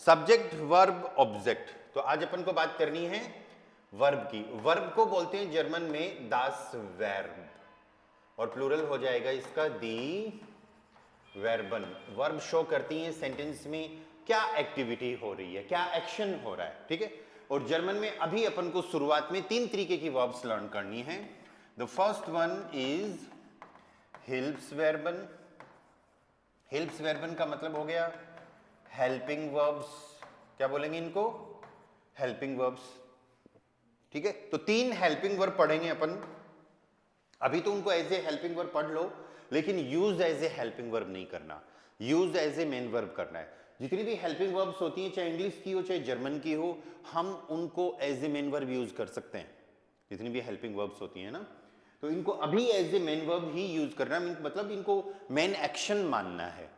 Subject verb object. तो आज अपन को बात करनी है वर्ब की। वर्ब को बोलते हैं जर्मन में दास वर्ब, और प्लूरल हो जाएगा इसका दी वर्बन। वर्ब शो करती है सेंटेंस में क्या एक्टिविटी हो रही है, क्या एक्शन हो रहा है, ठीक है। और जर्मन में अभी अपन को शुरुआत में 3 तरीके की वर्ब्स लर्न करनी है। द फर्स्ट वन इज हिल्प्सवर्बन। हिल्प्सवर्बन का मतलब हो गया हेल्पिंग वर्ब्स। क्या बोलेंगे इनको? हेल्पिंग वर्ब्स, ठीक है। तो 3 हेल्पिंग वर्ब पढ़ेंगे अपन। अभी तो उनको एज ए हेल्पिंग वर्ब पढ़ लो, लेकिन use as a helping verb नहीं करना, use as a main verb करना है। जितनी भी हेल्पिंग वर्ब्स होती हैं, चाहे इंग्लिश की हो चाहे जर्मन की हो, हम उनको as a main verb use कर सकते हैं। जितनी भी हेल्पिंग वर्ब्स होती हैं ना, तो इनको अभी एज ए मेन वर्ब ही यूज करना है, मतलब इनको मेन एक्शन मानना है,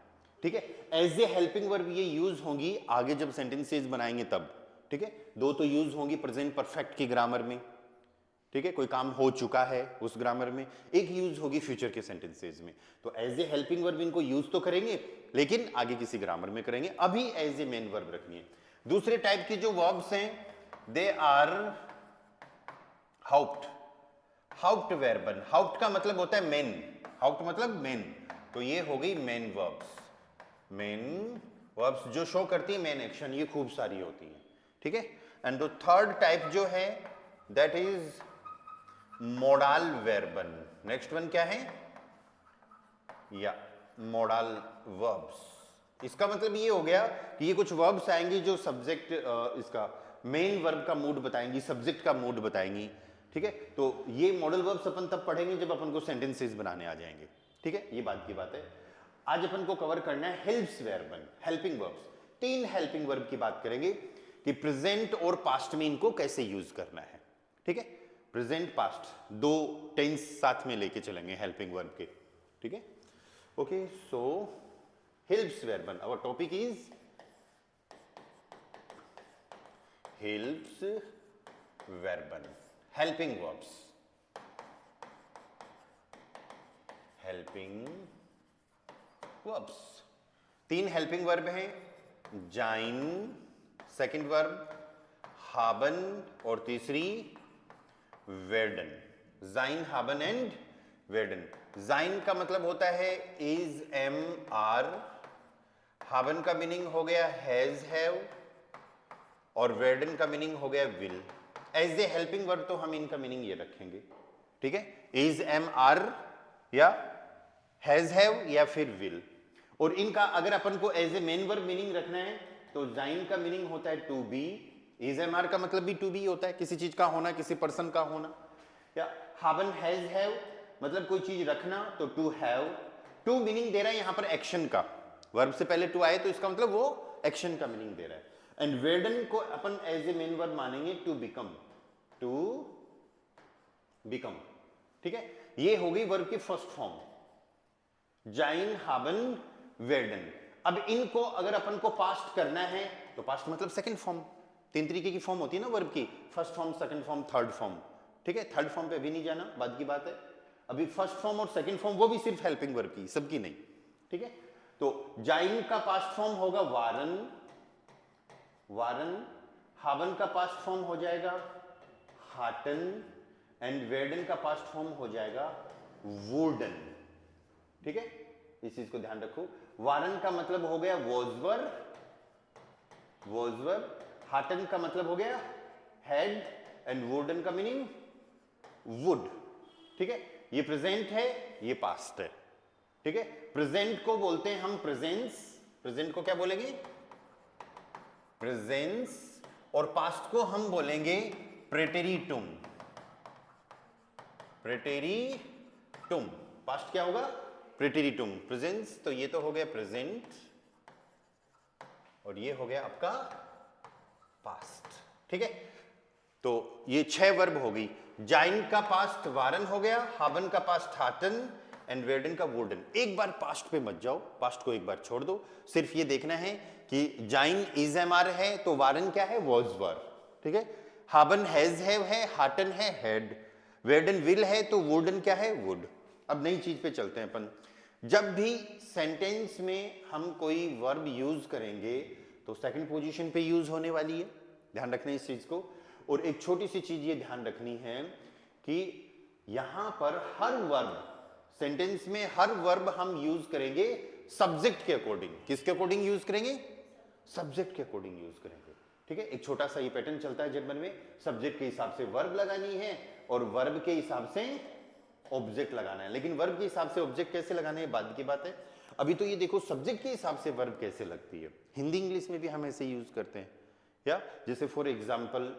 ठीक है। एज ए हेल्पिंग वर्ब ये यूज होंगी आगे जब सेंटेंसेस बनाएंगे तब, ठीक है। 2 तो यूज होंगी प्रेजेंट परफेक्ट की ग्रामर में, ठीक है, कोई काम हो चुका है उस ग्रामर में। एक यूज होगी फ्यूचर के सेंटेंसेस में। तो एज ए हेल्पिंग वर्ब इनको यूज तो करेंगे, लेकिन आगे किसी ग्रामर में करेंगे। अभी एज ए मेन वर्ब रखनी है। दूसरे टाइप की जो वर्ब्स हैं, they are Haupt. Haupt वर्बन। Haupt का मतलब होता है मेन, हाउप्ट मतलब मेन, तो ये हो गई मेन वर्ब्स। मेन वर्ब्स जो शो करती है मेन एक्शन, ये खूब सारी होती हैं, ठीक है। एंड द थर्ड टाइप जो है दैट इज मोडाल वर्बन। नेक्स्ट वन क्या है? या मोडाल वर्ब्स। इसका मतलब ये हो गया कि ये कुछ वर्ब्स आएंगी जो सब्जेक्ट इसका मेन वर्ब का मूड बताएंगी, सब्जेक्ट का मूड बताएंगी, ठीक है। तो ये मॉडल वर्ब्स अपन तब पढ़ेंगे जब अपन को सेंटेंसेस बनाने आ जाएंगे, ठीक है। ये बात की बात है। आज अपन को कवर करना है हिल्प्सवर्बन, हेल्पिंग वर्ब्स। 3 हेल्पिंग वर्ब की बात करेंगे कि प्रेजेंट और पास्ट में इनको कैसे यूज करना है, ठीक है। प्रेजेंट पास्ट 2 टेंस साथ में लेके चलेंगे हेल्पिंग वर्ब के, ठीक है। ओके, सो हिल्प्सवर्बन, आवर टॉपिक इज हिल्प्सवर्बन, helping verbs. Helping verbs 3 helping verb हैं, जाइन सेकंड वर्ब, हाबन और तीसरी वेर्डन। जाइन, हाबन एंड वेर्डन। जाइन का मतलब होता है इज, एम, आर। हाबन का मीनिंग हो गया हैज, हैव, और वेर्डन का मीनिंग हो गया will. As a helping verb तो हम इनका मीनिंग ये रखेंगे, ठीक है। इज, एम, आर या हैज, हैव या फिर विल। और इनका अगर अपन को as a main verb meaning रखना है तो जाइन का मीनिंग होता है to be. Is, am, are का मतलब भी टू बी होता है, किसी चीज का होना, किसी पर्सन का होना। या हाबन, हैज, हैव मतलब कोई चीज रखना, तो टू हैव। टू मीनिंग दे रहा है यहां पर एक्शन का, वर्ब से पहले टू आए तो इसका मतलब वो एक्शन का मीनिंग दे रहा है। एंड वेर्डन को अपन एज ए मेन वर्ब मानेंगे टू बिकम, टू बिकम, ठीक है। ये हो गई वर्ब की फर्स्ट फॉर्म, जाइन, हाबन, वेर्डन। अब इनको अगर अपन को पास्ट करना है तो पास्ट मतलब सेकंड फॉर्म। 3 तरीके की फॉर्म होती है ना वर्ब की, first form, second form, third form, ठीक है। थर्ड फॉर्म पे भी नहीं जाना, बाद की बात है। अभी फर्स्ट फॉर्म और सेकंड फॉर्म, वो भी सिर्फ हेल्पिंग वर्ब की, सबकी नहीं, ठीक है। तो जाइन का पास्ट फॉर्म होगा वारन, वारन। हाबन का पास्ट फॉर्म हो जाएगा हाटन, एंड वेर्डन का पास्ट फॉर्म हो जाएगा वुडन, ठीक है। इस चीज को ध्यान रखो। वारन का मतलब हो गया वोजवर, वोजवर। हाटन का मतलब हो गया हेड, एंड वुडन का मीनिंग वुड, ठीक है। ये प्रेजेंट है, ये पास्ट है, ठीक है। प्रेजेंट को बोलते हैं हम प्रेजेंस, प्रेजेंट को क्या बोलेंगे? प्रेजेंस। और पास्ट को हम बोलेंगे प्रेटेरिटुम, प्रेटेरिटुम। पास्ट क्या होगा? प्रेटेरिटुम। प्रेजेंस, तो ये तो हो गया प्रेजेंट, और ये हो गया आपका पास्ट, ठीक है। तो ये 6 वर्ब हो गई। जाइन का पास्ट वारन हो गया, हाबन का पास्ट हाटन, एंड वेर्डन का वुडन। एक बार पास्ट पे मत जाओ, पास्ट को एक बार छोड़ दो। सिर्फ ये देखना है कि जाइन इज, एम, आर है तो वारन क्या है? वॉज, वर, ठीक है। हाबन हैज, हैव है, हाटन है हेड, वेर्डन विल है तो वुडन क्या है? वुड। अब नई चीज पे चलते हैं अपन। जब भी सेंटेंस में हम कोई वर्ब यूज करेंगे तो सेकंड पोजीशन पे यूज होने वाली है, ध्यान रखना इस चीज को। और एक छोटी सी चीज ये ध्यान रखनी है कि यहां पर हर वर्ब, सेंटेंस में हर वर्ब हम यूज करेंगे सब्जेक्ट के अकॉर्डिंग। किसके अकॉर्डिंग यूज करेंगे? सब्जेक्ट के अकॉर्डिंग यूज करेंगे, ठीक है। एक छोटा सा ये पैटर्न चलता है जर्मन में, सब्जेक्ट के हिसाब से वर्ब लगानी है और वर्ब के हिसाब से ऑब्जेक्ट लगाना है। लेकिन वर्ब के हिसाब से ऑब्जेक्ट कैसे लगाना है बाद की बात है। अभी तो ये देखो सब्जेक्ट के हिसाब से वर्ब कैसे लगती है। हिंदी इंग्लिश में भी हम ऐसे यूज करते हैं, या जैसे for example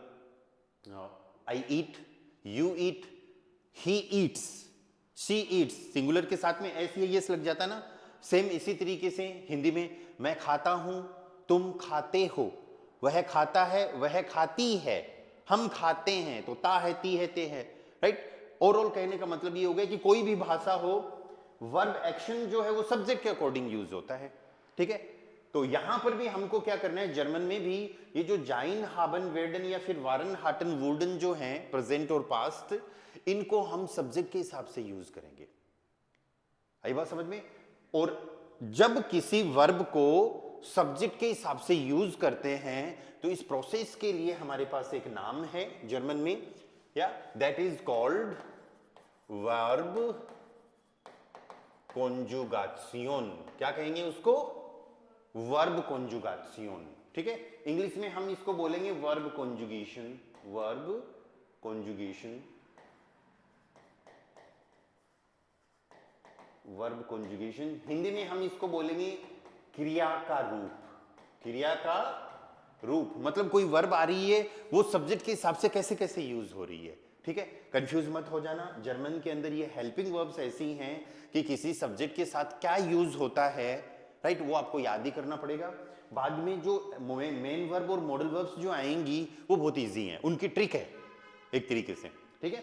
I eat, you eat, he eats, she Yeats, singular के साथ में एस या यस लग जाता है ना। सेम इसी तरीके से हिंदी में मैं खाता हूं, तुम खाते हो, वह खाता है, वह खाती है, हम खाते हैं, तो ता है, ती है, ते है, राइट। ओवरऑल कहने का मतलब ये हो गया कि कोई भी भाषा हो, वर्ब एक्शन जो है वो सब्जेक्ट के अकॉर्डिंग यूज होता है, ठीक है। तो यहां पर भी हमको क्या करना है, जर्मन में भी ये जो जाइन, हाबन, वेर्डन या फिर वारन, हाटन, वुल्डन जो हैं प्रेजेंट और पास्ट, इनको हम सब्जेक्ट के हिसाब से यूज करेंगे। आई बात समझ में? और जब किसी वर्ब को सब्जेक्ट के हिसाब से यूज करते हैं तो इस प्रोसेस के लिए हमारे पास एक नाम है जर्मन में, या दैट इज कॉल्ड वर्ब कॉन्जुगासियोन। क्या कहेंगे उसको? वर्ब कॉन्जुगासियोन, ठीक है। इंग्लिश में हम इसको बोलेंगे verb conjugation, verb conjugation, verb conjugation. Hindi में हम इसको बोलेंगे क्रिया का रूप, क्रिया का रूप। मतलब कोई वर्ब आ रही है, वो सब्जेक्ट के हिसाब से कैसे कैसे यूज हो रही है, ठीक है। कंफ्यूज मत हो जाना, जर्मन के अंदर ये हेल्पिंग वर्ब्स ऐसी हैं कि किसी सब्जेक्ट के साथ क्या यूज होता है, राइट, वो आपको याद ही करना पड़ेगा। बाद में जो मेन वर्ब और मॉडल वर्ब्स जो आएंगी वो बहुत इजी हैं, उनकी ट्रिक है एक तरीके से, ठीक है।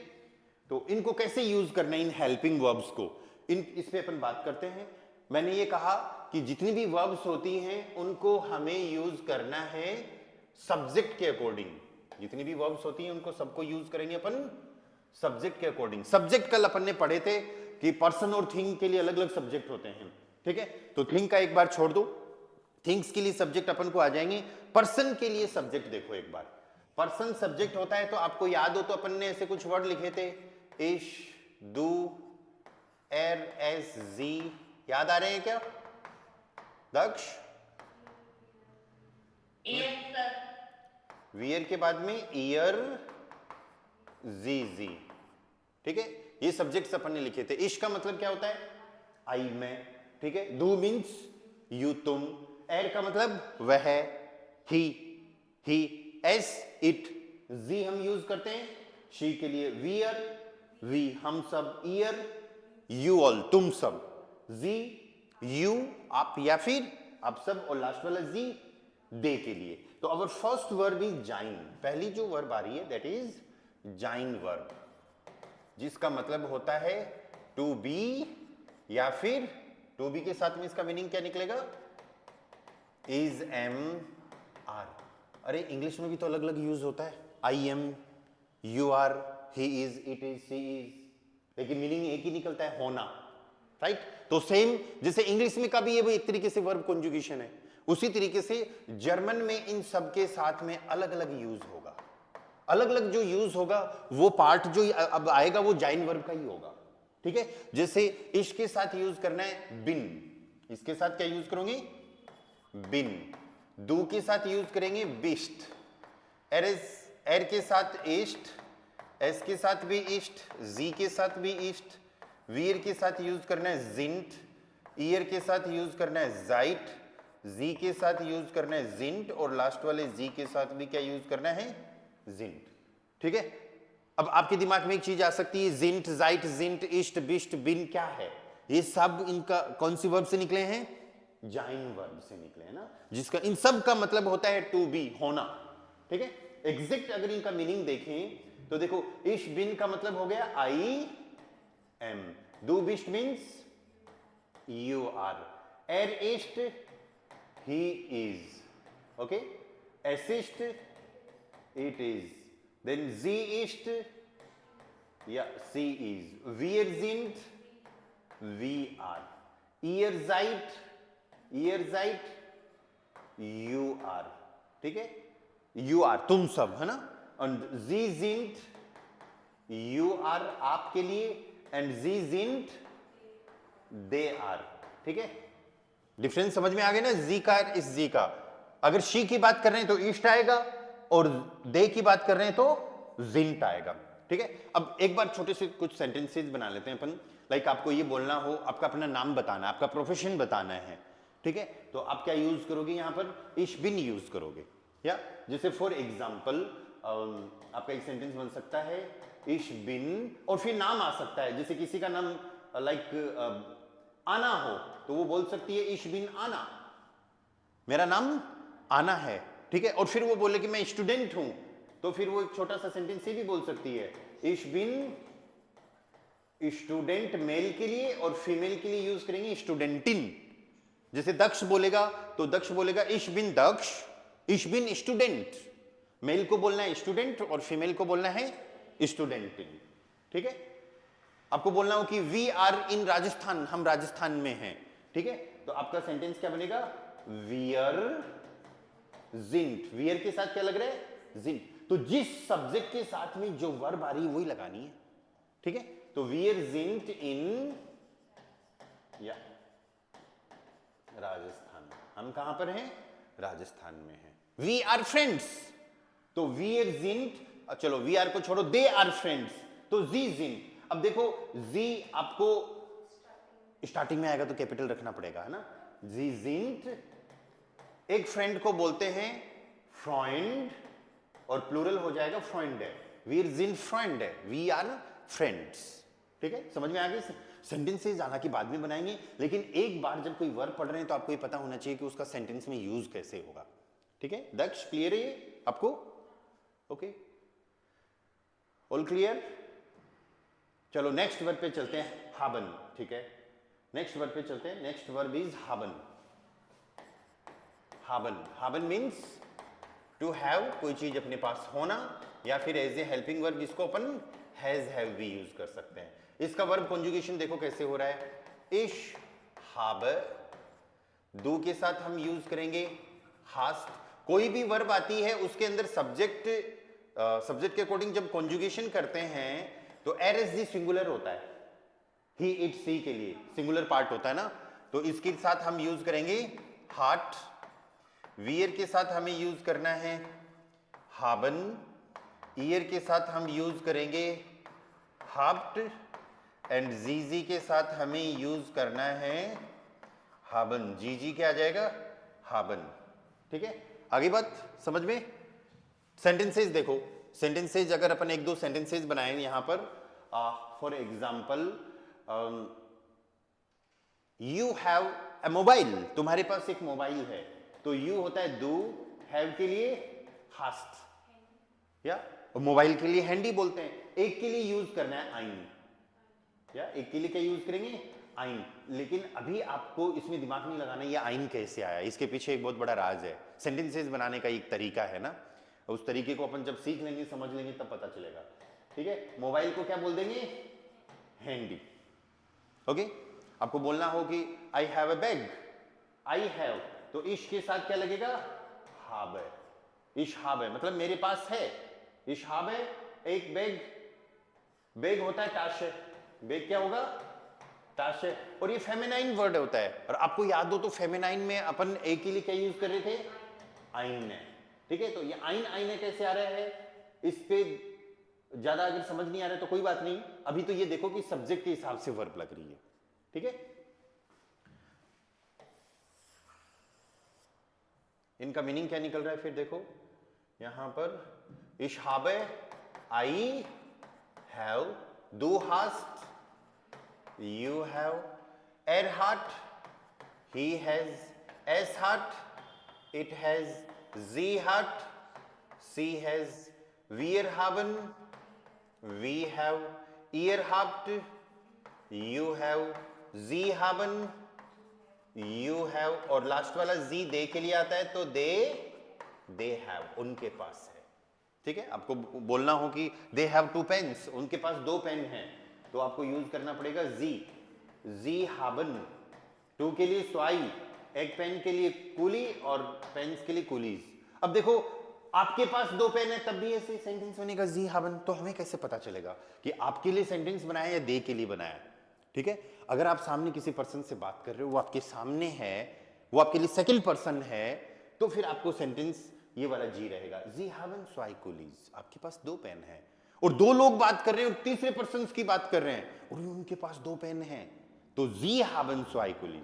तो इनको कैसे यूज करना है, इन हेल्पिंग वर्ब्स को, इस पे अपन बात करते हैं। मैंने ये कहा कि जितनी भी वर्ब्स होती हैं उनको हमें यूज करना है सब्जेक्ट के अकॉर्डिंग। जितनी भी वर्ब्स होती हैं उनको सबको यूज करेंगे अपन सब्जेक्ट के अकॉर्डिंग। सब्जेक्ट कल अपन ने पढ़े थे कि पर्सन और थिंग के लिए अलग अलग सब्जेक्ट होते हैं, ठीक है। तो थिंग का एक बार छोड़ दो, थिंग्स के लिए सब्जेक्ट अपन को आ जाएंगे। पर्सन के लिए सब्जेक्ट देखो एक बार, पर्सन सब्जेक्ट होता है तो आपको याद हो तो अपन ने ऐसे कुछ वर्ड लिखे थे, इश, डू, एर, एस, जी, याद आ रहे हैं क्या दक्ष? वियर के बाद में ईयर, जी जी, ठीक है। ये सब्जेक्ट्स अपन ने लिखे थे। इश का मतलब क्या होता है? आई, मैं, ठीक है। डू मीन्स यू, तुम। एर का मतलब वह, ही, एस, इट। जी हम यूज करते हैं शी के लिए, वियर, वी हम सब, ईयर, यू ऑल तुम सब, जी यू आप या फिर आप सब, और लास्ट वाला जी दे के लिए। तो अवर फर्स्ट वर्ब इज जाइन। पहली जो वर्ब आ रही है दैट इज जाइन वर्ब, जिसका मतलब होता है टू बी, या फिर टू बी के साथ में इसका मीनिंग क्या निकलेगा? Is, am, are. अरे इंग्लिश में भी तो अलग अलग यूज होता है, I am, you are, he is, it is, she is, लेकिन मीनिंग एक ही निकलता है, होना, राइट। तो सेम जैसे इंग्लिश में का भी ये एक तरीके से वर्ब कॉन्जुगेशन है, उसी तरीके से जर्मन में इन सब के साथ में अलग अलग यूज होगा। अलग अलग जो यूज होगा वो पार्ट जो अब आएगा वो जाइन वर्ब का ही होगा, ठीक है। जैसे इश के साथ यूज करना है बिन, इसके साथ क्या यूज करोगे? बिन। दू के साथ यूज करेंगे बिस्ट, एर के साथ ईस्ट, एस के साथ भी ईस्ट, जी के साथ भी ईस्ट, वीर के साथ यूज करना है जिंट, ईयर के साथ यूज करना है जाइट, जी के साथ यूज करना है जिंट, और लास्ट वाले जी के साथ भी क्या यूज करना है? जिंट, ठीक है। अब आपके दिमाग में एक चीज आ सकती है, जिंट, जाइट, जिंट, ईस्ट, बिस्ट, बिन क्या है? ये सब इनका कौन सी वर्ब से निकले हैं? जाइन वर्ब से निकले हैं ना, जिसका इन सब का मतलब होता है टू बी, होना, ठीक है। एग्जैक्ट अगर इनका मीनिंग देखें तो देखो, इश बिन का मतलब हो गया आई एम, डू बिस्ट मीन्स यू आर, एर ईस्ट ही इज, ओके, एसिस्ट इट इज, देन जी ईस्ट या सी इज, वीर जिंट वी आर, ईयर जाइट यू आर, ठीक है, यू आर तुम सब, है ना, और जी जिंट यू आर आपके लिए, एंड जी जिंट दे आर, ठीक है। डिफरेंस समझ में आ गया ना, जी का इस जी का, अगर शी की बात कर रहे हैं तो ईस्ट आएगा, और दे की बात कर रहे हैं तो जिंट आएगा, ठीक है। अब एक बार छोटे से कुछ सेंटेंसेस बना लेते हैं अपन, लाइक आपको ये बोलना हो, आपका अपना नाम बताना, आपका प्रोफेशन बताना है, ठीक है, तो आप क्या यूज करोगे यहां पर, इश बिन यूज करोगे, या जैसे फॉर एग्जाम्पल आपका एक सेंटेंस बन सकता है इश बिन, और फिर नाम आ सकता है, जैसे किसी का नाम लाइक आना हो तो वो बोल सकती है इश बिन आना, मेरा नाम आना है, ठीक है, और फिर वो बोले कि मैं स्टूडेंट हूं, तो फिर वो एक छोटा सा सेंटेंस ये भी बोल सकती है इश बिन स्टूडेंट मेल के लिए, और फीमेल के लिए यूज करेंगे स्टूडेंटिन। जैसे दक्ष बोलेगा तो दक्ष बोलेगा इश बिन दक्ष, इश बिन स्टूडेंट, मेल को बोलना है स्टूडेंट और फीमेल को बोलना है स्टूडेंटिन, ठीक है। आपको बोलना हो कि वी आर इन राजस्थान, हम राजस्थान में हैं, ठीक है, तो आपका सेंटेंस क्या बनेगा, वियर जिंट, वियर के साथ क्या लग रहा है, जिंट, तो जिस सब्जेक्ट के साथ में जो वर्ब आ रही है वही लगानी है, ठीक है, तो वियर जिंट इन, या राजस्थान, हम कहां पर हैं, राजस्थान में हैं। वी आर फ्रेंड्स, तो वियर जिंट, चलो वी आर को छोड़ो, दे आर फ्रेंड्स, तो जी जिंट, अब देखो जी आपको स्टार्टिंग में आएगा तो कैपिटल रखना पड़ेगा, है ना, जी जिंट एक फ्रेंड को बोलते हैं फ्रेंड, और प्लूरल हो जाएगा फ्रेंड है, वीर जिंट फ्रेंड है, वी आर फ्रेंड्स, ठीक है, समझ में आ गई। सेंटेंसेस हालांकि बाद में बनाएंगे, लेकिन एक बार जब कोई वर्ब पढ़ रहे हैं तो आपको ये पता होना चाहिए कि उसका सेंटेंस में यूज कैसे होगा, ठीक है। दक्ष क्लियर है ये आपको, ओके, ऑल क्लियर। चलो नेक्स्ट वर्ब पे चलते हैं, हाबन, ठीक है, नेक्स्ट वर्ब पे चलते हैं, नेक्स्ट वर्ब इज हाबन। हाबन, हाबन मीन्स टू हैव, कोई चीज अपने पास होना, या फिर एज ए हेल्पिंग वर्ब जिसको अपन हैज हैव भी यूज कर सकते हैं। इसका वर्ब कॉन्जुगेशन देखो कैसे हो रहा है, इश हाबर, दो के साथ हम यूज करेंगे हास्ट, कोई भी वर्ब आती है उसके अंदर सब्जेक्ट सब्जेक्ट के अकॉर्डिंग जब कॉन्जुगेशन करते हैं तो एरएसजी सिंगुलर होता है, ही इट सी के लिए सिंगुलर पार्ट होता है ना, तो इसके साथ हम यूज करेंगे हार्ट, वियर के साथ हमें यूज करना है हाबन, ईयर के साथ हम यूज करेंगे हाफ्ट, एंड जीजी के साथ हमें यूज करना है हाबन, जीजी क्या आ जाएगा, हाबन, ठीक है। आगे बात समझ में। सेंटेंसेस देखो, सेंटेंसेस अगर अपन एक दो सेंटेंसेस बनाएं यहां पर, for example you have a mobile, तुम्हारे पास एक मोबाइल है, तो यू होता है दो, हैव के लिए हास्ट, या मोबाइल के लिए हैंडी बोलते हैं, एक के लिए यूज करना है आइन, या एक के लिए क्या यूज करेंगे आइन, लेकिन अभी आपको इसमें दिमाग नहीं लगाना ये आइन कैसे आया, इसके पीछे एक बहुत बड़ा राज है, सेंटेंसेस बनाने का एक तरीका है ना, उस तरीके को अपन जब सीख लेंगे समझ लेंगे तब पता चलेगा, ठीक है। मोबाइल को क्या बोल देंगे, हैंडी, ओके। आपको बोलना हो कि I have a bag, I have, तो इश के साथ क्या लगेगा, हाब है, इश हाब है मतलब मेरे पास है, इश हाब है एक बैग, बैग होता है टाशे, बैग क्या होगा, टाशे, और ये फेमिनाइन वर्ड होता है, और आपको याद हो तो फेमिनाइन में अपन एक के लिए क्या यूज कर रहे थे, आइन है, ठीक है। तो ये आइन आइन कैसे आ रहा है, इस पे ज्यादा अगर समझ नहीं आ रहा है तो कोई बात नहीं, अभी तो ये देखो कि सब्जेक्ट के हिसाब से वर्ब लग रही है, ठीक है। इनका मीनिंग क्या निकल रहा है फिर देखो यहां पर, इशहाबे आई हैव, दो hast you have, Erhardt he has, Ashart it has, Zehart she has, wir haben we have, ihr habt you have, sie haben you have, और लास्ट वाला जी दे के लिए आता है तो they have उनके पास है, ठीक है। आपको बोलना हो कि they have two pens, उनके पास दो पेन हैं, तो आपको यूज करना पड़ेगा जी, जी हाबन, टू के लिए स्वाई, एक पेन के लिए कूली और पेन्स के लिए कूलीज। अब देखो आपके पास 2 पेन है तब भी ऐसे सेंटेंस बनेगा जी हाबन, तो हमें कैसे पता चलेगा कि आपके लिए सेंटेंस बनाया या दे के लिए बनाया? ठीक है, अगर आप सामने किसी पर्सन से बात कर रहे हो, वो आपके सामने है, वो आपके लिए सेकंड पर्सन है, तो फिर आपको सेंटेंस ये वाला जी रहेगा, जी हाबन स्वाई कूलीज। आपके पास 2 पेन है और 2 लोग बात कर रहे हैं और तीसरे पर्सन की बात कर रहे हैं और उनके पास 2 पेन है, तो जी हाबन स्वाई कूलीज।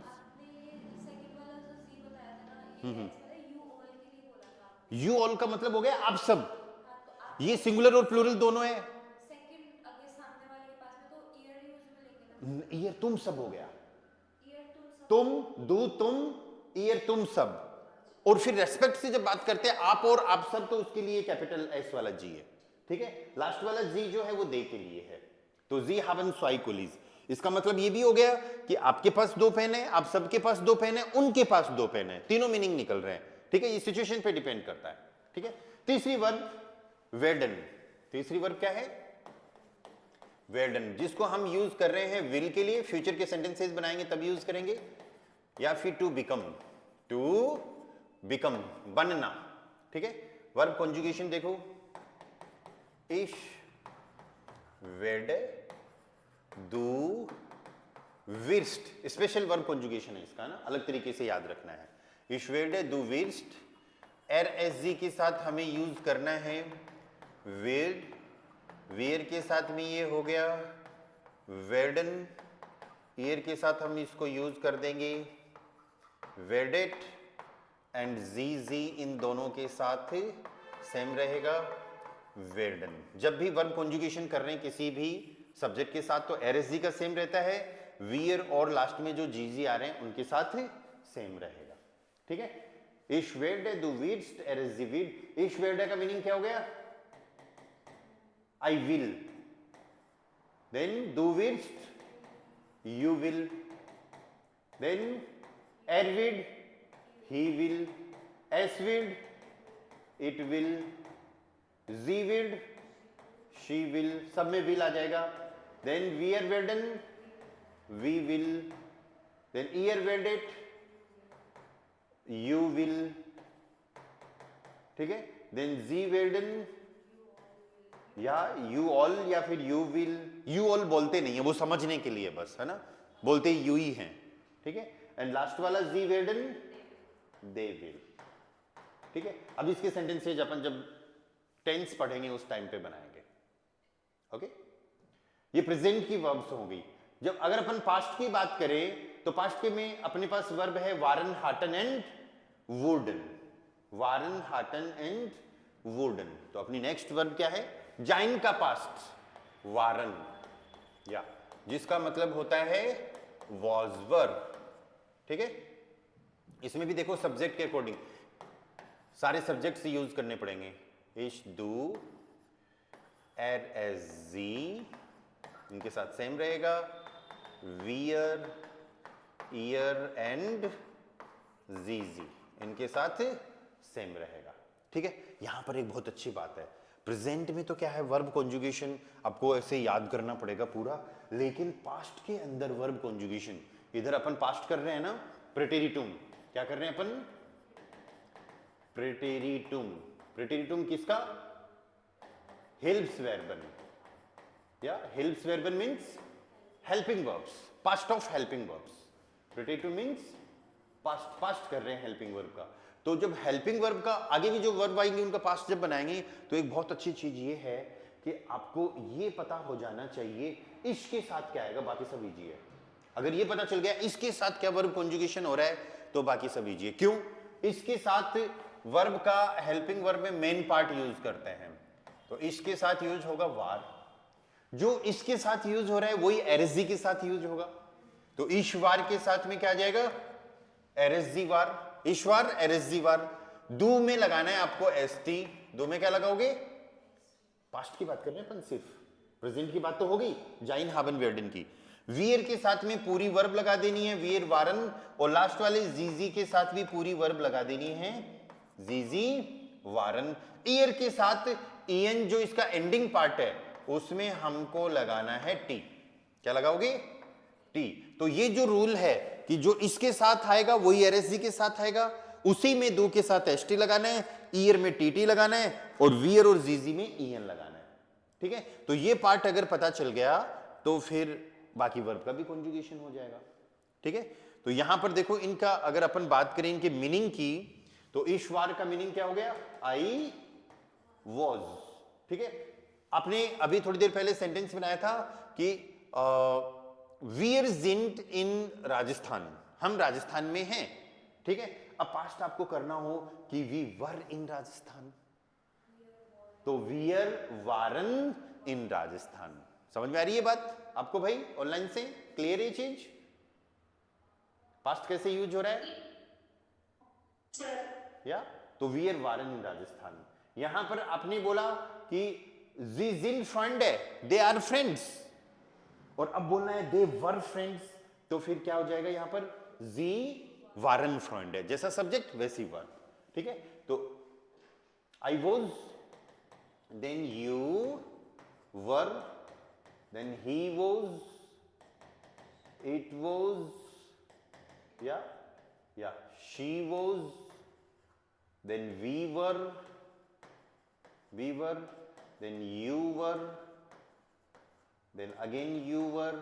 यू ऑल का मतलब हो गया आप सब, ये सिंगुलर और प्लूरल दोनों है। ईयर तुम सब हो गया, तुम दू तुम, ईयर तुम सब। और फिर रेस्पेक्ट से जब बात करते हैं आप और आप सब, तो उसके लिए कैपिटल एस वाला जी है। ठीक है, लास्ट वाला जी जो है वो दे के लिए है, तो जी हावन स्वाई कुलीज। इसका मतलब ये भी हो गया कि आपके पास 2 पेन है, आप सबके पास 2 पेन है, उनके पास 2 पेन है, तीनों मीनिंग निकल रहे हैं। ठीक है, ये सिचुएशन पे डिपेंड करता है। ठीक है, तीसरी वर्ब वेडन। तीसरी वर्ब क्या है? वेडन, जिसको हम यूज कर रहे हैं विल के लिए, फ्यूचर के सेंटेंसेस बनाएंगे तब यूज करेंगे, या फिर टू बिकम, टू बिकम बनना। ठीक है, वर्ब कॉन्जुगेशन देखो, इश वेड दू विर्स्ट, स्पेशल वर्ब कॉन्जुगेशन है इसका ना, अलग तरीके से याद रखना है। इश वेड दू विर्स्ट, एर एस जी के साथ हमें यूज करना है वेड, वेयर के साथ में ये हो गया वेडन, ईयर के साथ हम इसको यूज कर देंगे वेडेट, एंड जी जी इन दोनों के साथ सेम रहेगा वेडन। जब भी वर्ब कॉन्जुगेशन कर रहे हैं किसी भी सब्जेक्ट के साथ तो एरएसजी का सेम रहता है, वियर और लास्ट में जो जीजी आ रहे हैं उनके साथ सेम रहेगा। ठीक है, इश वेड दू वीड्स एरएसजी वीड। इश वेड का मीनिंग क्या हो गया? I will, then du wirst, you will, then er wird, he will, es wird, it will, sie wird, she will, सब में will आ जाएगा, then wir werden, we will, then ihr werdet, you will, ठीक है, then sie werden, या you all, या फिर you will. You all बोलते नहीं है, वो समझने के लिए बस है ना, बोलते यू ही हैं। ठीक है, एंड लास्ट वाला जी वेडन दे विल। ठीक है, अब इसके सेंटेंसेज अपन जब टेंस पढ़ेंगे उस टाइम पे बनाएंगे। ओके, ये प्रेजेंट की वर्ब्स होंगी। जब अगर अपन पास्ट की बात करें तो पास्ट के में अपने पास वर्ब है वारन हाटन एंड वुडन, वारन हाटन एंड वुडन। तो अपनी नेक्स्ट वर्ब क्या है? जाइन का पास्ट वारन, या जिसका मतलब होता है वॉज वर्ब। ठीक है, इसमें भी देखो सब्जेक्ट के अकॉर्डिंग सारे सब्जेक्ट्स यूज करने पड़ेंगे। इश दू एर एस जी इनके साथ सेम रहेगा, वियर ईयर एंड जी जी इनके साथ सेम रहेगा। ठीक है, यहां पर एक बहुत अच्छी बात है, प्रेजेंट में तो क्या है वर्ब कॉन्जुगेशन आपको ऐसे याद करना पड़ेगा पूरा, लेकिन पास्ट के अंदर वर्ब कॉन्जुगेशन, इधर अपन पास्ट कर रहे हैं ना, प्रेटेरिटुम, क्या कर रहे हैं अपन? प्रेटेरिटुम। प्रेटेरिटुम किसका? हेल्प्स वर्बन, या हेल्प्स वर्बन means helping verbs, past of helping verbs. प्रेटेरिटुम मींस पास्ट, पास्ट कर रहे हैं हेल्पिंग वर्ब का। तो जब हेल्पिंग वर्ब का आगे भी जो वर्ब आएंगे उनका पास्ट जब बनाएंगे तो एक बहुत अच्छी चीज ये है कि आपको ये पता हो जाना चाहिए इसके साथ क्या आएगा, बाकी सब इजी है। अगर ये पता चल गया इसके साथ क्या वर्ब कॉन्जुगेशन हो रहा है तो बाकी सब इजी है। क्यों? इसके साथ वर्ब का हेल्पिंग वर्ब में मेन पार्ट यूज करते हैं, तो इसके साथ यूज होगा वार, जो इसके साथ यूज हो रहा है वही एरएसजी के साथ यूज होगा। तो ईश्वार के साथ में क्या आ जाएगा? एरएसजी वार, ईश्वर एरएसजी वार। दू में लगाना है आपको एसटी, दो में क्या लगाओगे? पास्ट की बात कर रहे हैं अपन, सिर्फ प्रेजेंट की बात तो होगी, जाइन हाबन वेर्डन की। वियर के साथ में पूरी वर्ब लगा देनी है, वियर वारन, और लास्ट वाले जीजी के साथ भी पूरी वर्ब लगा देनी है, जीजी वारन। ईयर के साथ ईएन जो इसका एंडिंग पार्ट है उसमें हमको लगाना है टी। क्या लगाओगे? टी। तो ये जो रूल है कि जो इसके साथ आएगा वही RSG के साथ आएगा, उसी में दो के साथ ST लगाना है, ईयर में TT लगाना है और वियर और ZZ में EN लगाना है। ठीक है, तो ये पार्ट अगर पता चल गया तो फिर बाकी वर्ब का भी कॉन्जुगेशन हो जाएगा। ठीक है, तो यहां पर देखो इनका अगर अपन बात करें इनके मीनिंग की, तो ईश्वर का मीनिंग क्या हो गया? I was. ठीक है, आपने अभी थोड़ी देर पहले सेंटेंस बनाया था कि वीर जिंट इन राजस्थान, हम राजस्थान में हैं। ठीक है, अब पास्ट आपको करना हो कि वी वर इन राजस्थान, तो वीयर वारन इन राजस्थान। समझ में आ रही है बात आपको भाई? ऑनलाइन से क्लियर है चीज? पास्ट कैसे यूज हो रहा है या? तो वीयर वारन इन राजस्थान। यहां पर आपने बोला कि जी जिन फ्रेंड है, दे आर फ्रेंड्स, और अब बोलना है दे वर फ्रेंड्स, तो फिर क्या हो जाएगा यहां पर? जी वारन फ्रेंड है, जैसा सब्जेक्ट वैसी वर्ब। ठीक है, तो I was, then you were, then he was, it was या she was, then we were, then you were, then again you were,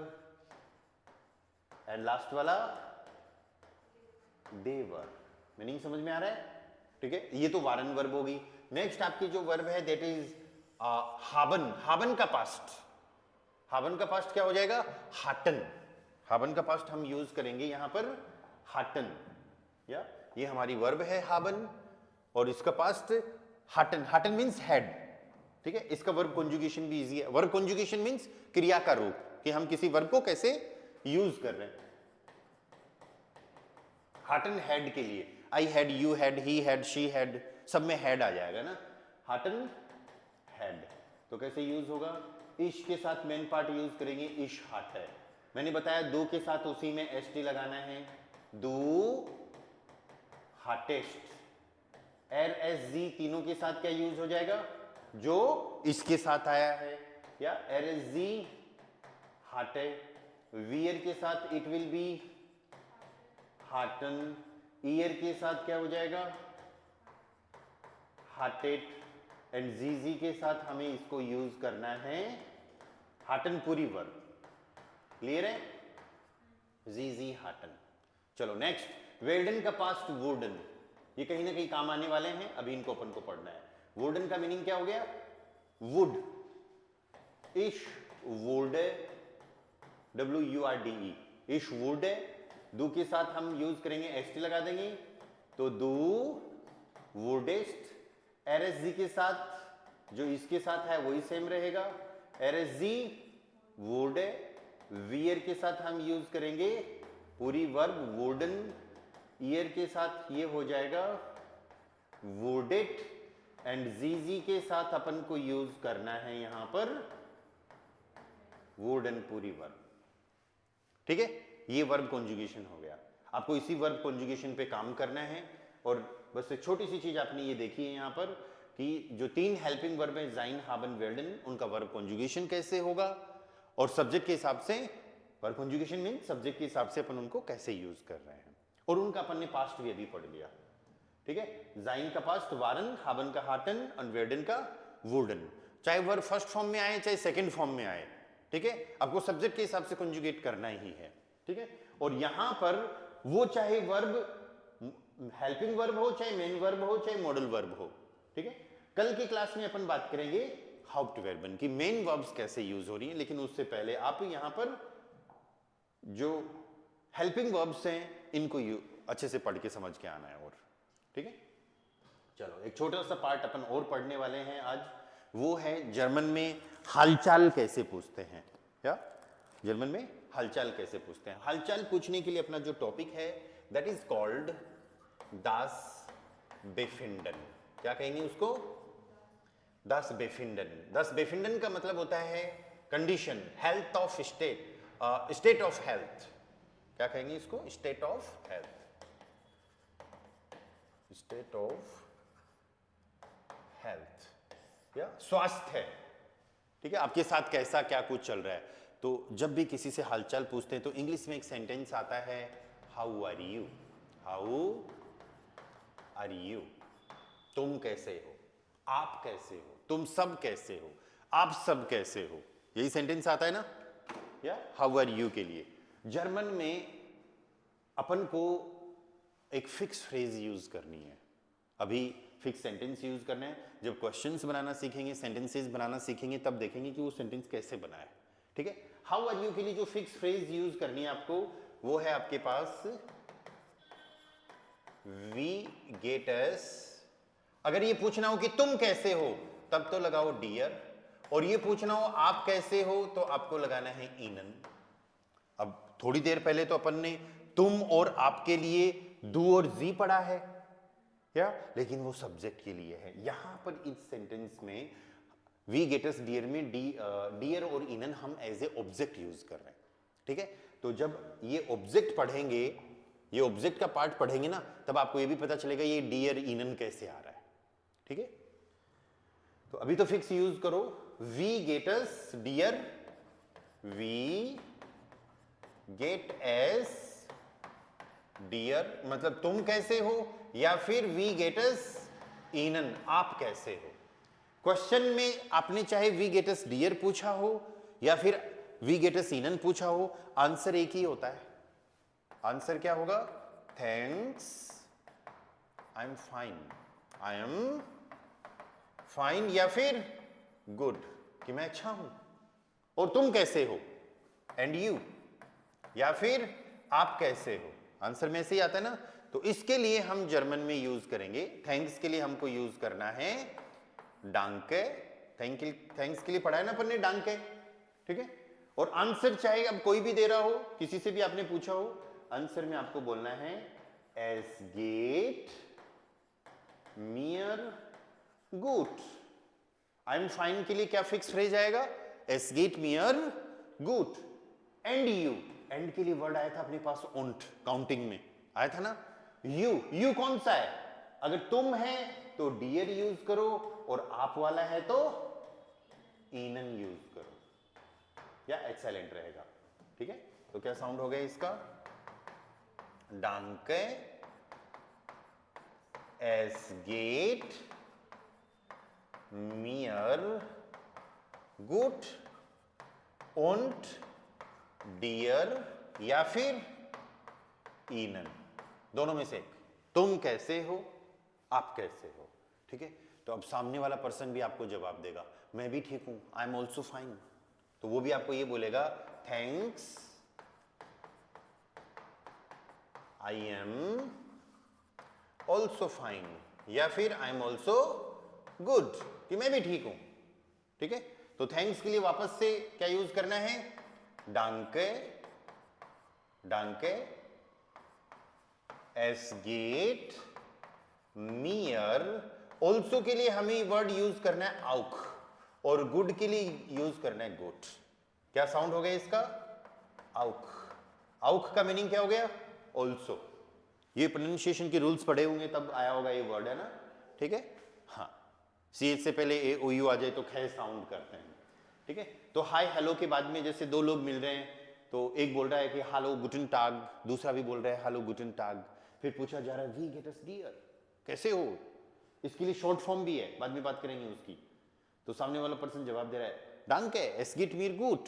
and last वाला they were। मीनिंग समझ में आ रहा है? ठीक है, ये तो वारन वर्ब होगी। नेक्स्ट आपकी जो वर्ब है दैट इज हाबन। हाबन का पास्ट, हाबन का पास्ट क्या हो जाएगा? हाटन। हाबन का पास्ट हम यूज करेंगे यहां पर हाटन, या ये हमारी वर्ब है हाबन और इसका past Hutton. Hutton means head. ठीक है, इसका वर्ब कॉन्जुगेशन भी इजी है। वर्ब कॉन्जुगेशन मींस क्रिया का रूप, कि हम किसी वर्ब को कैसे यूज कर रहे हैं। हाटन हेड के लिए, I had, you had, he had, she had, सब में हेड आ जाएगा ना, हाटन हेड। तो कैसे यूज होगा? इश के साथ मेन पार्ट यूज करेंगे, इश हाट है। मैंने बताया दो के साथ उसी में ST लगाना है, दो हाटेस्ट। RSG तीनों के साथ क्या यूज हो जाएगा? जो इसके साथ आया है, या RSG हाटे। वियर के साथ it will be Hutton. Year के साथ क्या हो जाएगा? हाटेट। एंड ZZ के साथ हमें इसको यूज करना है हाटन, पूरी वर्ब। क्लियर है? ZZ Hutton. चलो नेक्स्ट, वेल्डन का पास्ट वुडन। ये कहीं ना कहीं काम आने वाले हैं, अभी इनको अपन को पढ़ना है। वुडन का मीनिंग क्या हो गया? वुड। इश वुड, WURDE, इश वुड। दो के साथ हम यूज करेंगे ST लगा देंगे, तो दो वुडेस्ट। RSG के साथ जो इसके साथ है वही सेम रहेगा, RSG वुड। वियर के साथ हम यूज करेंगे पूरी वर्ब वुडन। ईयर के साथ ये हो जाएगा वुडेट। एंड ZZ के साथ अपन को यूज करना है यहां पर वुडन, पूरी वर्ब। ठीक है, ये वर्ब कॉन्जुगेशन हो गया। आपको इसी वर्ब कॉन्जुगेशन पे काम करना है। और बस एक छोटी सी चीज आपने ये देखी है यहां पर कि जो तीन हेल्पिंग वर्ब है जाइन, हाबन, वेल्डन, उनका वर्ब कॉन्जुगेशन कैसे होगा, और सब्जेक्ट के हिसाब से वर्ब कॉन्जुगेशन मीन सब्जेक्ट के हिसाब से अपन उनको कैसे यूज कर रहे हैं, और उनका अपन ने पास्ट भी अभी पढ़ लिया। ठीक है, जाइन का पास्ट वारन, हाबन का हाटन और वेल्डन का वुडन। चाहे वर्ब फर्स्ट फॉर्म में आए चाहे सेकंड फॉर्म में आए, ठीक है, आपको सब्जेक्ट के हिसाब से कॉन्जुगेट करना ही है। ठीक है, और यहां पर वो चाहे वर्ब हेल्पिंग वर्ब हो, चाहे मेन वर्ब हो, चाहे मॉडल वर्ब हो। ठीक है, कल की क्लास में अपन बात करेंगे हाउप्टवर्बन की मेन वर्ब्स कैसे यूज हो रही हैं, लेकिन उससे पहले आप यहां पर जो हेल्पिंग वर्ब्स हैं इनको अच्छे से पढ़ के समझ के आना है। और ठीक है, चलो एक छोटा सा पार्ट अपन और पढ़ने वाले हैं आज, वो है जर्मन में हालचाल कैसे पूछते हैं, या जर्मन में हालचाल कैसे पूछते हैं। हालचाल पूछने के लिए अपना जो टॉपिक है दैट इज कॉल्ड दास बेफिंडन। क्या कहेंगे उसको? दास बेफिंडन। दास बेफिंडन का मतलब होता है condition, health of state, state of health. क्या कहेंगे इसको? State of health, state of health या स्वास्थ्य। ठीक है, आपके साथ कैसा क्या कुछ चल रहा है। तो जब भी किसी से हालचाल पूछते हैं तो इंग्लिश में एक सेंटेंस आता है how are you, how are you, तुम कैसे हो, आप कैसे हो, तुम सब कैसे हो, आप सब कैसे हो, यही सेंटेंस आता है ना, या हाउ आर यू के लिए। जर्मन में अपन को एक फिक्स फ्रेज यूज करनी है, अभी फिक्स सेंटेंस यूज करना है। जब क्वेश्चंस बनाना सीखेंगे, सेंटेंसेस बनाना सीखेंगे, तब देखेंगे कि वो सेंटेंस कैसे बना है, ठीक है। हाउ आर यू के लिए जो फिक्स फ्रेज यूज करनी है आपको, वो है आपके पास वी गेट अस। अगर ये पूछना हो कि तुम कैसे हो, तब तो लगाओ डियर, और ये पूछना हो आप कैसे हो, तो आपको लगाना है इनन। अब थोड़ी देर पहले तो अपन ने तुम और आपके लिए डू और जी पढ़ा है, क्या, लेकिन वो सब्जेक्ट के लिए है। यहां पर इस सेंटेंस में वी गेट अस डियर में डियर और इनन हम एज ए ऑब्जेक्ट यूज कर रहे हैं, ठीक है। तो जब ये ऑब्जेक्ट पढ़ेंगे, ये ऑब्जेक्ट का पार्ट पढ़ेंगे ना, तब आपको ये भी पता चलेगा ये डियर इनन कैसे आ रहा है, ठीक है। तो अभी तो फिक्स यूज करो, वी गेट अस डियर, वी गेट एस डियर, मतलब तुम कैसे हो, या फिर वी गेट अस इनन, आप कैसे हो। क्वेश्चन में आपने चाहे वी गेट अस डियर पूछा हो या फिर वी गेट अस इनन पूछा हो, आंसर एक ही होता है। आंसर क्या होगा, thanks I am fine, I am fine, या फिर गुड कि मैं अच्छा हूं, और तुम कैसे हो, एंड यू, या फिर आप कैसे हो। आंसर में से ही आता है ना। तो इसके लिए हम जर्मन में यूज करेंगे, थैंक्स के लिए हमको यूज करना है डांके। थैंक्स के लिए पढ़ा है ना अपन ने डांके, ठीक है। और आंसर चाहे अब कोई भी दे रहा हो, किसी से भी आपने पूछा हो, आंसर में आपको बोलना है एस गेट मियर गुड। आई एम फाइन के लिए क्या फिक्स फ्रेज आएगा, एस गेट मियर गुड। एंड यू, एंड के लिए वर्ड आया था अपने पास ओंट, काउंटिंग में आया था ना। यू कौन सा है, अगर तुम है तो डियर यूज करो, और आप वाला है तो इनन यूज करो, या एक्सेलेंट रहेगा, ठीक है। तो क्या साउंड हो गया इसका, डांके एस गेट मियर गुड und डियर, या फिर इनन, दोनों में से एक। तुम कैसे हो, आप कैसे हो, ठीक है। तो अब सामने वाला पर्सन भी आपको जवाब देगा, मैं भी ठीक हूं, आई एम ऑल्सो फाइन। तो वो भी आपको ये बोलेगा thanks I am also fine, या फिर आई एम ऑल्सो गुड कि मैं भी ठीक हूं, ठीक है। तो थैंक्स के लिए वापस से क्या यूज करना है, डांके, डांके एस गेट मियर। ऑल्सो के लिए हमें वर्ड यूज करना है आउक, और गुड के लिए यूज करना है गुड। क्या साउंड हो गया इसका, आउक। आउक का मीनिंग क्या हो गया, ऑल्सो। ये प्रोनाउंसिएशन के रूल्स पढ़े होंगे तब आया होगा ये वर्ड, है ना, ठीक है। हाँ, सीएच से पहले ए ओ यू आ जाए तो खे साउंड करते हैं, ठीक है। तो हाय हेलो के बाद में जैसे दो लोग मिल रहे हैं, तो एक बोल रहा है कि हालो गुटन टाग, दूसरा भी बोल रहा है हालो गुटन टाग, फिर पूछा जा रहा है वी गेट अस डियर, कैसे हो। इसके लिए शॉर्ट फॉर्म भी है, बाद में बात करेंगे उसकी। तो सामने वाला पर्सन जवाब दे रहा है डांके एस गेट मीर गुड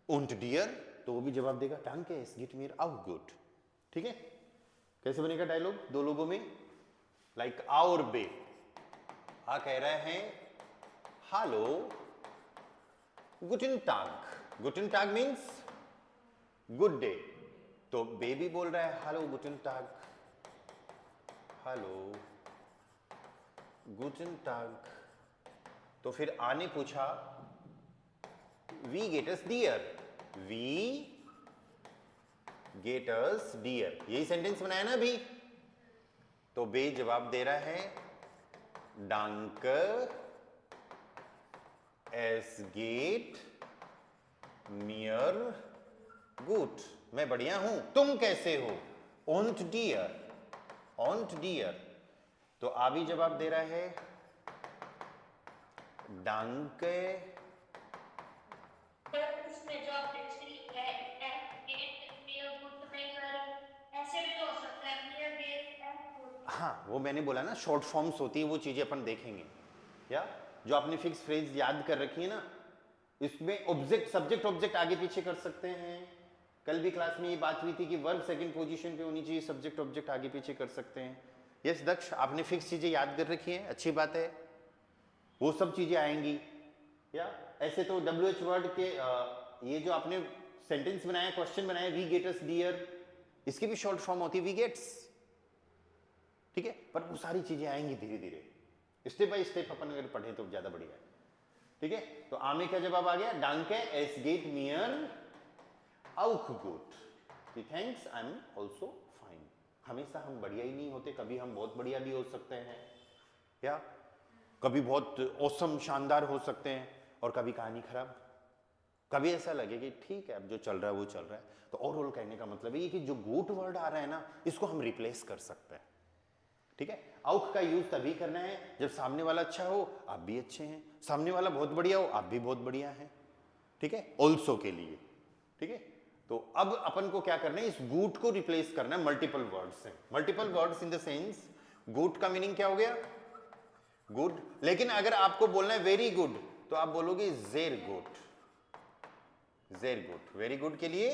und डियर, तो वो भी जवाब देगा डांके एस गेट मीर आउ गुड, ठीक है। कैसे बनेगा डायलॉग दो लोगों में, लाइक आ और बे। आ कह रहा है हालो गुटन टाग, गुटन टाग मीन्स गुड डे, तो बेबी बोल रहा है हेलो गुटन टाग, हेलो गुटन टाग। तो फिर आने पूछा वी गेट अस डियर, वी गेट अस डियर, यही सेंटेंस बनाया ना अभी। तो बे जवाब दे रहा है डांके एस गेट मियर गुड, मैं बढ़िया हूं, तुम कैसे हो, ओंट डियर, ओंट डियर। तो आबी जवाब दे रहा है डांके, उसमें जो आपने गेट मियर गुड में अगर एस वो मैंने बोला ना शॉर्ट फॉर्म्स होती है, वो चीजें अपन देखेंगे। या जो आपने फिक्स फ्रेज याद कर रखी है ना, इसमें ऑब्जेक्ट सब्जेक्ट ऑब्जेक्ट आगे पीछे कर सकते हैं। कल भी क्लास में ये बात हुई थी कि वर्ब सेकंड पोजीशन पे होनी चाहिए, सब्जेक्ट ऑब्जेक्ट आगे पीछे कर सकते हैं। यस दक्ष, आपने फिक्स चीजें याद कर रखी हैं, अच्छी बात है, वो सब चीजें आएंगी। या ऐसे तो WH वर्ड के ये जो आपने सेंटेंस बनाया, क्वेश्चन बनाया, वी गेट अस डियर, इसकी भी शॉर्ट फॉर्म होती है वी गेट्स, ठीक है। पर वो सारी चीजें आएंगी धीरे धीरे, स्टेप बाय स्टेप अपन अगर पढ़े तो ज्यादा बढ़िया है, ठीक है। तो आमे का जवाब आ गया, डांके एस गेट मियर आउख गुड, thanks I am also fine. हमेशा हम बढ़िया ही नहीं होते, कभी हम बहुत बढ़िया भी हो सकते हैं, या कभी बहुत औसम शानदार हो सकते हैं, और कभी कहानी खराब, कभी ऐसा लगे कि ठीक है अब जो चल रहा है वो चल रहा है। तो ओवरऑल कहने का मतलब ये कि जो गुड वर्ड आ रहा है ना, इसको हम रिप्लेस कर सकते हैं, ठीक है। आउख का यूज तभी करना है जब सामने वाला अच्छा हो, आप भी अच्छे हैं, सामने वाला बहुत बढ़िया हो, आप भी बहुत बढ़िया हैं, ठीक है, ऑल्सो के लिए, ठीक है। तो अब अपन को क्या करना है, इस गुड को रिप्लेस करना है मल्टीपल वर्ड्स से। Multiple words in the sense, good का मीनिंग क्या हो गया, गुड, लेकिन अगर आपको बोलना है वेरी गुड तो आप बोलोगे जेर गुड, जेर गुड, वेरी गुड के लिए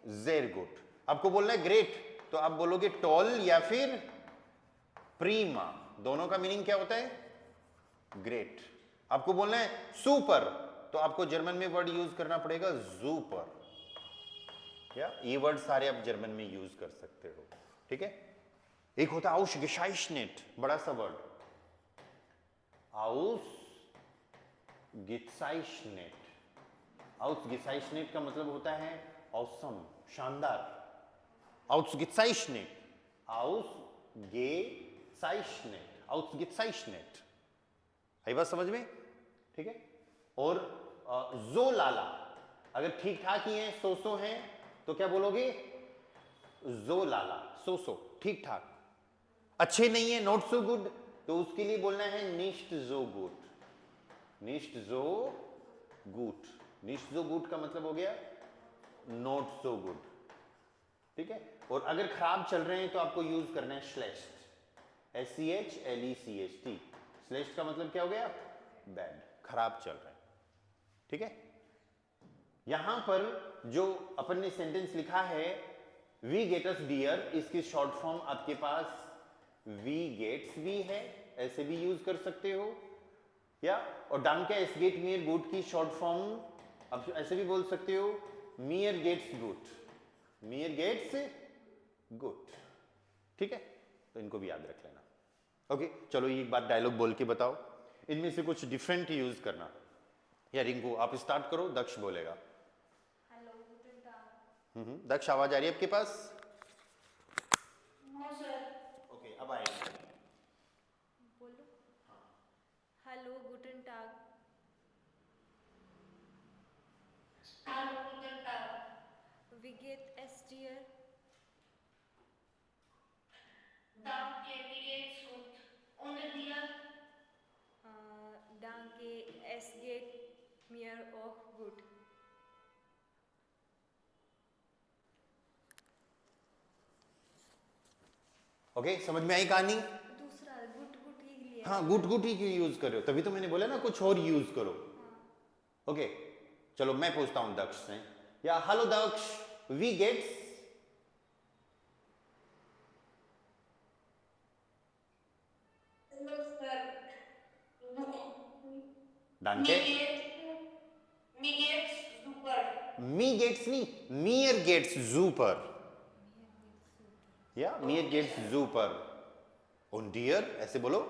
जेर गुड। आपको बोलना है ग्रेट तो आप बोलोगे टॉल या फिर प्रीमा, दोनों का मीनिंग क्या होता है, ग्रेट। आपको बोलना है सुपर तो आपको जर्मन में वर्ड यूज करना पड़ेगा जूपर, या ये वर्ड सारे आप जर्मन में यूज कर सकते हो, ठीक है। एक होता है आउस गिशाइशनेट, बड़ा सा वर्ड, आउस गिसाइशनेट। आउस गिसाइशनेट का मतलब होता है औसम, शानदार, Ausgezeichnet, Ausgezeichnet, Ausgezeichnet, आई बात समझ में, ठीक है। और जो लाला, अगर ठीक ठाक ही है, सो हैं तो क्या बोलोगे, जो लाला, सो ठीक ठाक। अच्छे नहीं है, नॉट सो गुड, तो उसके लिए बोलना है निश्ट जो गुड, निश्ट जो गुड। निश्ट जो गुड का मतलब हो गया नॉट सो गुड, ठीक है। और अगर खराब चल रहे हैं तो आपको यूज करना है श्लेष्ट, SCHLECHT। श्लेष्ट का मतलब क्या हो गया, बैड, खराब चल रहे हैं, ठीक है। यहां पर जो अपन ने सेंटेंस लिखा है वी गेट अस डियर, इसकी शॉर्ट फॉर्म आपके पास वी गेट्स भी है, ऐसे भी यूज कर सकते हो, या और डांके एस गेट मियर गुड की शॉर्ट फॉर्म आप ऐसे भी बोल सकते हो, मियर गेट्स गुड, मियर गेट्स गुड, ठीक है। तो इनको भी याद रख लेना, ओके। चलो ये एक बात डायलॉग बोल के बताओ, इनमें से कुछ डिफरेंट यूज करना। या रिंकू आप स्टार्ट करो, दक्ष बोलेगा। हेलो गुड टाग। दक्ष आवाज आ रही है आपके पास, नो सर। ओके अब आएगी, बोलो। हेलो गुड टाग। हेलो गुड टाग। वी गेट एस डियर। Danke, wie geht's gut? Und dir? Danke, es geht mir auch gut. Okay समझ में आई कहानी। दूसरा गुड गुड ही लिया। हाँ गुड गुड ही क्यों यूज कर रहे हो, तभी तो मैंने बोला ना कुछ और यूज करो, ओके। चलो मैं पूछता हूं दक्ष से, या हेलो दक्ष, वी गेट्स, डांके, मी गेट्स नहीं, मियर गेट्स जूपर, या मियर गेट्स जूपर। और डियर ऐसे बोलो,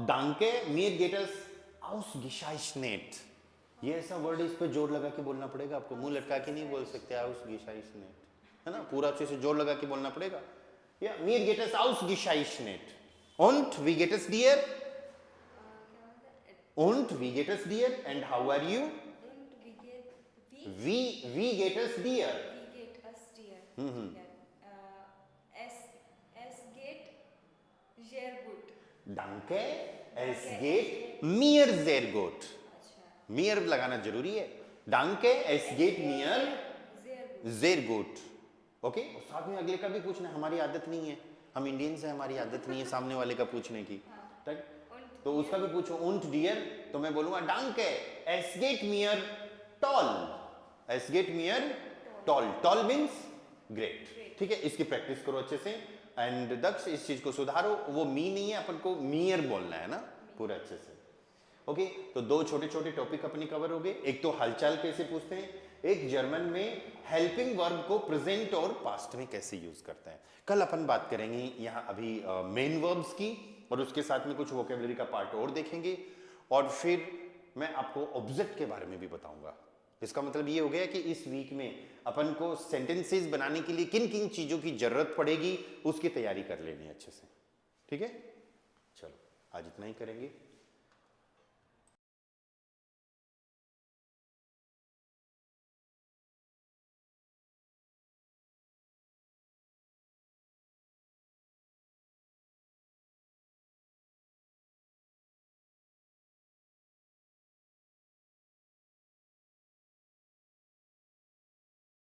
डांके मियर गेटस आउसगिशाइशनेट, ये ऐसा वर्ड है, इस पे जोर लगा के बोलना पड़ेगा आपको, मुंह लटका के नहीं बोल सकते आउसगिशाइशनेट, है ना, पूरा अच्छे से जोर लगा के बोलना पड़ेगा। या मियर गेटस आउसगिशाइशनेट und wie geht es dir, und wie geht es dir and how are you, Und we get us dear, we get us dear. Es geht sehr gut. danke es geht mir sehr gut, अच्छा। mir लगाना जरूरी है, danke es geht mir Sehr gut. sehr gut, okay, और साथ में अगले का भी पूछना, हमारी आदत नहीं है, हम इंडियंस हैं, हमारी आदत नहीं है सामने वाले का पूछने की, राइट? तो उसका भी पूछो, उंट डियर, तो मैं बोलूंगा डांके, एस गेट मियर टॉल, एस गेट मियर टॉल, टॉल मीन्स ग्रेट, ठीक है? इसकी प्रैक्टिस करो अच्छे से। एंड दक्ष इस चीज को सुधारो, वो मी नहीं है, अपन को मियर बोलना है ना पूरा अच्छे से। ओके, तो दो छोटे छोटे टॉपिक अपने कवर हो गए। एक तो हालचाल कैसे पूछते हैं, एक जर्मन में हेल्पिंग वर्ब को प्रेजेंट और पास्ट में कैसे यूज करते हैं। कल अपन बात करेंगे यहाँ अभी मेन वर्ब्स की, और उसके साथ में कुछ वोकेबलरी का पार्ट और देखेंगे, और फिर मैं आपको ऑब्जेक्ट के बारे में भी बताऊंगा। इसका मतलब ये हो गया कि इस वीक में अपन को सेंटेंसेस बनाने के लिए किन किन चीजों की जरूरत पड़ेगी उसकी तैयारी कर लेनी है अच्छे से, ठीक है? चलो आज इतना ही करेंगे।